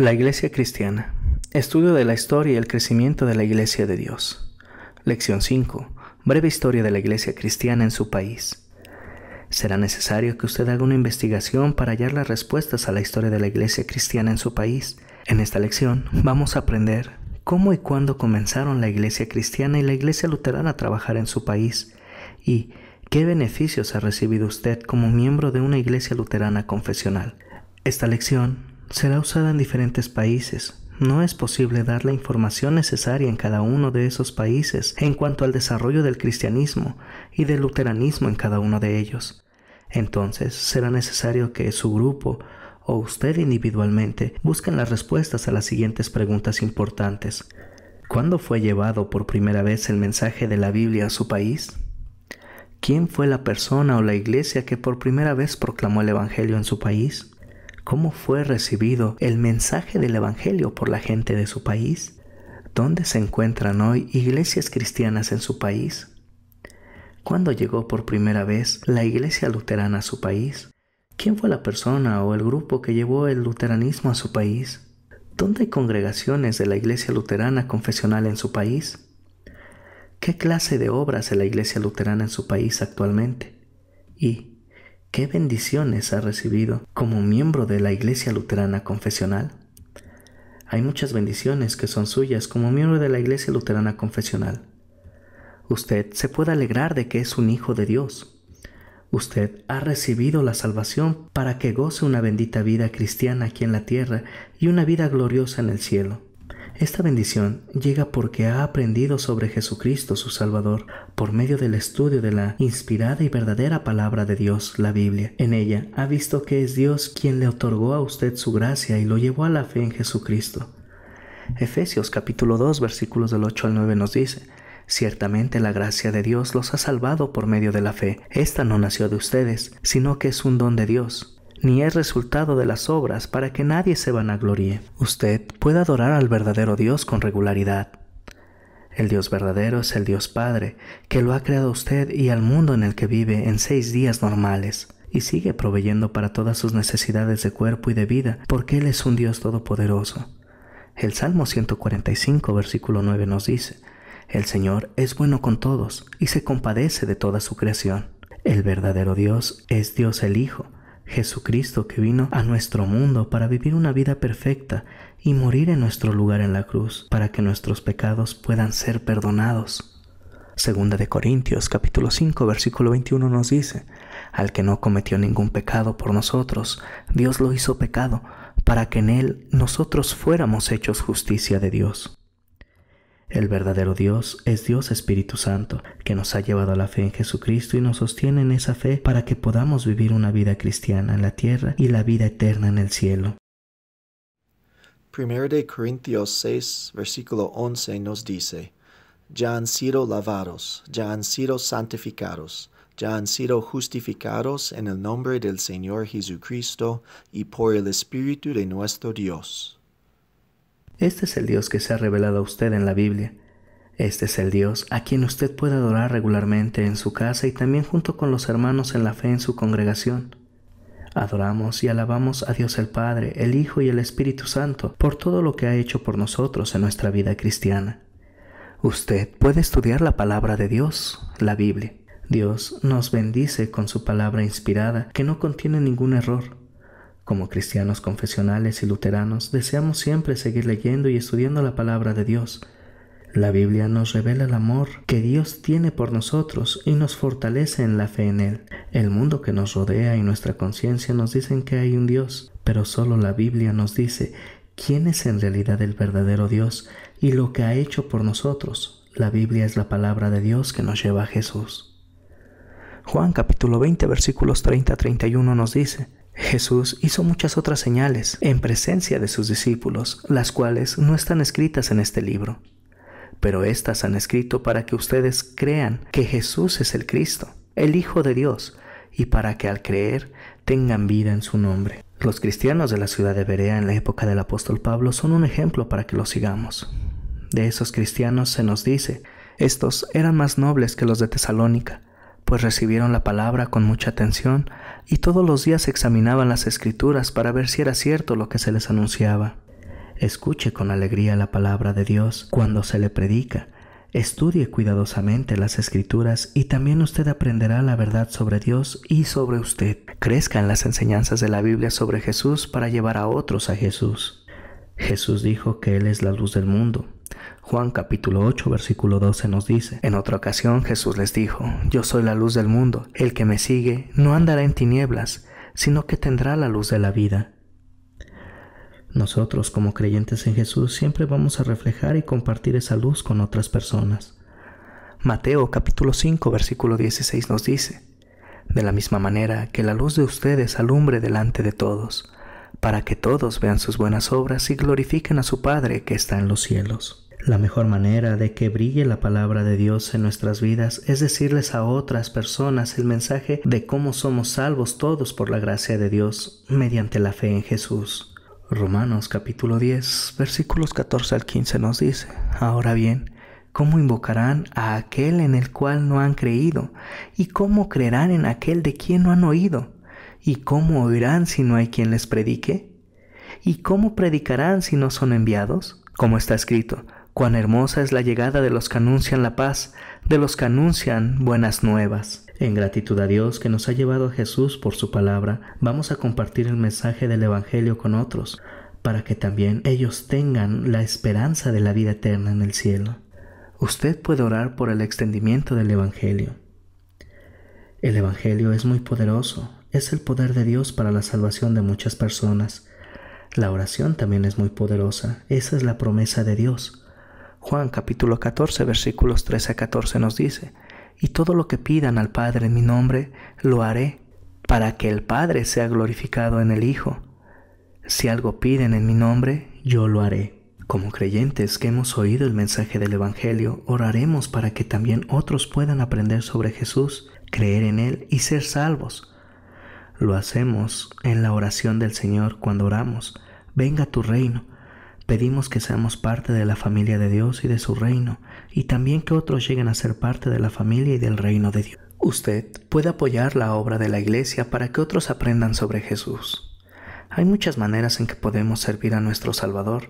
La Iglesia Cristiana. Estudio de la historia y el crecimiento de la Iglesia de Dios. Lección 5. Breve historia de la Iglesia Cristiana en su país. Será necesario que usted haga una investigación para hallar las respuestas a la historia de la Iglesia Cristiana en su país. En esta lección vamos a aprender cómo y cuándo comenzaron la Iglesia Cristiana y la Iglesia Luterana a trabajar en su país y qué beneficios ha recibido usted como miembro de una Iglesia Luterana confesional. Esta lección será usada en diferentes países. No es posible dar la información necesaria en cada uno de esos países en cuanto al desarrollo del cristianismo y del luteranismo en cada uno de ellos. Entonces, será necesario que su grupo o usted individualmente busquen las respuestas a las siguientes preguntas importantes. ¿Cuándo fue llevado por primera vez el mensaje de la Biblia a su país? ¿Quién fue la persona o la iglesia que por primera vez proclamó el Evangelio en su país? ¿Cómo fue recibido el mensaje del Evangelio por la gente de su país? ¿Dónde se encuentran hoy iglesias cristianas en su país? ¿Cuándo llegó por primera vez la iglesia luterana a su país? ¿Quién fue la persona o el grupo que llevó el luteranismo a su país? ¿Dónde hay congregaciones de la iglesia luterana confesional en su país? ¿Qué clase de obras hace la iglesia luterana en su país actualmente? ¿Y qué bendiciones ha recibido como miembro de la Iglesia Luterana Confesional? Hay muchas bendiciones que son suyas como miembro de la Iglesia Luterana Confesional. Usted se puede alegrar de que es un hijo de Dios. Usted ha recibido la salvación para que goce una bendita vida cristiana aquí en la tierra y una vida gloriosa en el cielo. Esta bendición llega porque ha aprendido sobre Jesucristo, su Salvador, por medio del estudio de la inspirada y verdadera palabra de Dios, la Biblia. En ella ha visto que es Dios quien le otorgó a usted su gracia y lo llevó a la fe en Jesucristo. Efesios capítulo 2, versículos del 8 al 9 nos dice: Ciertamente la gracia de Dios los ha salvado por medio de la fe. Esta no nació de ustedes, sino que es un don de Dios, ni es resultado de las obras para que nadie se vanagloríe. Usted puede adorar al verdadero Dios con regularidad. El Dios verdadero es el Dios Padre, que lo ha creado a usted y al mundo en el que vive en 6 días normales, y sigue proveyendo para todas sus necesidades de cuerpo y de vida, porque Él es un Dios todopoderoso. El Salmo 145, versículo 9 nos dice: El Señor es bueno con todos, y se compadece de toda su creación. El verdadero Dios es Dios el Hijo, Jesucristo, que vino a nuestro mundo para vivir una vida perfecta y morir en nuestro lugar en la cruz, para que nuestros pecados puedan ser perdonados. Segunda de Corintios, capítulo 5, versículo 21 nos dice: Al que no cometió ningún pecado por nosotros, Dios lo hizo pecado, para que en él nosotros fuéramos hechos justicia de Dios. El verdadero Dios es Dios Espíritu Santo, que nos ha llevado a la fe en Jesucristo y nos sostiene en esa fe para que podamos vivir una vida cristiana en la tierra y la vida eterna en el cielo. 1 de Corintios 6, versículo 11 nos dice: Ya han sido lavados, ya han sido santificados, ya han sido justificados en el nombre del Señor Jesucristo y por el Espíritu de nuestro Dios. Este es el Dios que se ha revelado a usted en la Biblia. Este es el Dios a quien usted puede adorar regularmente en su casa y también junto con los hermanos en la fe en su congregación. Adoramos y alabamos a Dios el Padre, el Hijo y el Espíritu Santo por todo lo que ha hecho por nosotros en nuestra vida cristiana. Usted puede estudiar la palabra de Dios, la Biblia. Dios nos bendice con su palabra inspirada que no contiene ningún error. Como cristianos confesionales y luteranos, deseamos siempre seguir leyendo y estudiando la palabra de Dios. La Biblia nos revela el amor que Dios tiene por nosotros y nos fortalece en la fe en Él. El mundo que nos rodea y nuestra conciencia nos dicen que hay un Dios, pero solo la Biblia nos dice quién es en realidad el verdadero Dios y lo que ha hecho por nosotros. La Biblia es la palabra de Dios que nos lleva a Jesús. Juan capítulo 20, versículos 30 a 31 nos dice: Jesús hizo muchas otras señales en presencia de sus discípulos, las cuales no están escritas en este libro. Pero estas han escrito para que ustedes crean que Jesús es el Cristo, el Hijo de Dios, y para que al creer tengan vida en su nombre. Los cristianos de la ciudad de Berea en la época del apóstol Pablo son un ejemplo para que los sigamos. De esos cristianos se nos dice: estos eran más nobles que los de Tesalónica, pues recibieron la palabra con mucha atención y todos los días examinaban las Escrituras para ver si era cierto lo que se les anunciaba. Escuche con alegría la palabra de Dios cuando se le predica. Estudie cuidadosamente las Escrituras y también usted aprenderá la verdad sobre Dios y sobre usted. Crezca en las enseñanzas de la Biblia sobre Jesús para llevar a otros a Jesús. Jesús dijo que Él es la luz del mundo. Juan capítulo 8 versículo 12 nos dice: en otra ocasión Jesús les dijo: yo soy la luz del mundo. El que me sigue no andará en tinieblas, sino que tendrá la luz de la vida. Nosotros, como creyentes en Jesús, siempre vamos a reflejar y compartir esa luz con otras personas. Mateo capítulo 5 versículo 16 nos dice: de la misma manera que la luz de ustedes alumbre delante de todos, para que todos vean sus buenas obras y glorifiquen a su Padre que está en los cielos. La mejor manera de que brille la palabra de Dios en nuestras vidas es decirles a otras personas el mensaje de cómo somos salvos todos por la gracia de Dios mediante la fe en Jesús. Romanos capítulo 10 versículos 14 al 15 nos dice: ahora bien, ¿cómo invocarán a aquel en el cual no han creído? ¿Y cómo creerán en aquel de quien no han oído? ¿Y cómo oirán si no hay quien les predique? ¿Y cómo predicarán si no son enviados? Como está escrito: cuán hermosa es la llegada de los que anuncian la paz, de los que anuncian buenas nuevas. En gratitud a Dios que nos ha llevado a Jesús por su palabra, vamos a compartir el mensaje del Evangelio con otros, para que también ellos tengan la esperanza de la vida eterna en el cielo. Usted puede orar por el extendimiento del Evangelio. El Evangelio es muy poderoso, es el poder de Dios para la salvación de muchas personas. La oración también es muy poderosa, esa es la promesa de Dios. Juan capítulo 14 versículos 13 a 14 nos dice: y todo lo que pidan al Padre en mi nombre, lo haré, para que el Padre sea glorificado en el Hijo. Si algo piden en mi nombre, yo lo haré. Como creyentes que hemos oído el mensaje del Evangelio, oraremos para que también otros puedan aprender sobre Jesús, creer en Él y ser salvos. Lo hacemos en la oración del Señor cuando oramos: venga tu reino. Pedimos que seamos parte de la familia de Dios y de su reino, y también que otros lleguen a ser parte de la familia y del reino de Dios. Usted puede apoyar la obra de la iglesia para que otros aprendan sobre Jesús. Hay muchas maneras en que podemos servir a nuestro Salvador.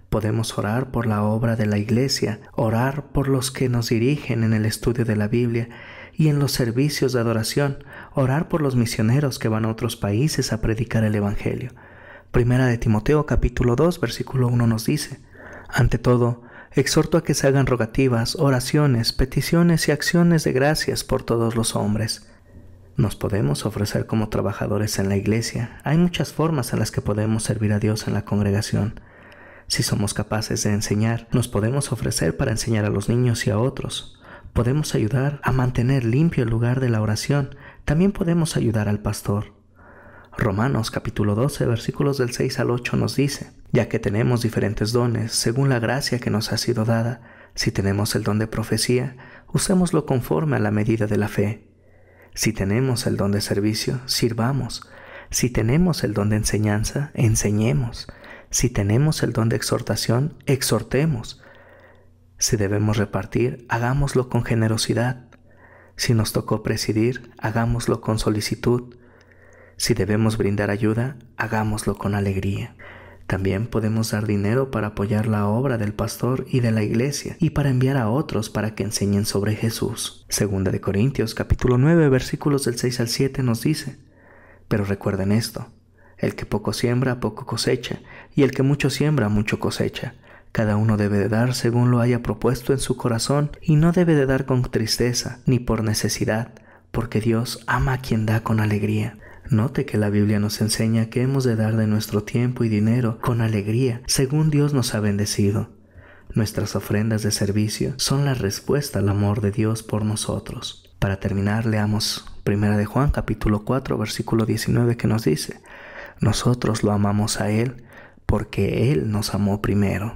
Podemos orar por la obra de la iglesia, orar por los que nos dirigen en el estudio de la Biblia y en los servicios de adoración, orar por los misioneros que van a otros países a predicar el Evangelio. Primera de Timoteo capítulo 2 versículo 1 nos dice: ante todo, exhorto a que se hagan rogativas, oraciones, peticiones y acciones de gracias por todos los hombres. Nos podemos ofrecer como trabajadores en la iglesia. Hay muchas formas en las que podemos servir a Dios en la congregación. Si somos capaces de enseñar, nos podemos ofrecer para enseñar a los niños y a otros. Podemos ayudar a mantener limpio el lugar de la oración. También podemos ayudar al pastor. Romanos capítulo 12 versículos del 6 al 8 nos dice: ya que tenemos diferentes dones según la gracia que nos ha sido dada, si tenemos el don de profecía, usémoslo conforme a la medida de la fe. Si tenemos el don de servicio, sirvamos. Si tenemos el don de enseñanza, enseñemos. Si tenemos el don de exhortación, exhortemos. Si debemos repartir, hagámoslo con generosidad. Si nos tocó presidir, hagámoslo con solicitud. Si debemos brindar ayuda, hagámoslo con alegría. También podemos dar dinero para apoyar la obra del pastor y de la iglesia y para enviar a otros para que enseñen sobre Jesús. Segunda de Corintios capítulo 9 versículos del 6 al 7 nos dice: pero recuerden esto, el que poco siembra, poco cosecha, y el que mucho siembra, mucho cosecha. Cada uno debe de dar según lo haya propuesto en su corazón, y no debe de dar con tristeza ni por necesidad, porque Dios ama a quien da con alegría. Note que la Biblia nos enseña que hemos de dar de nuestro tiempo y dinero con alegría, según Dios nos ha bendecido. Nuestras ofrendas de servicio son la respuesta al amor de Dios por nosotros. Para terminar, leamos 1 de Juan capítulo 4 versículo 19 que nos dice: nosotros lo amamos a Él porque Él nos amó primero.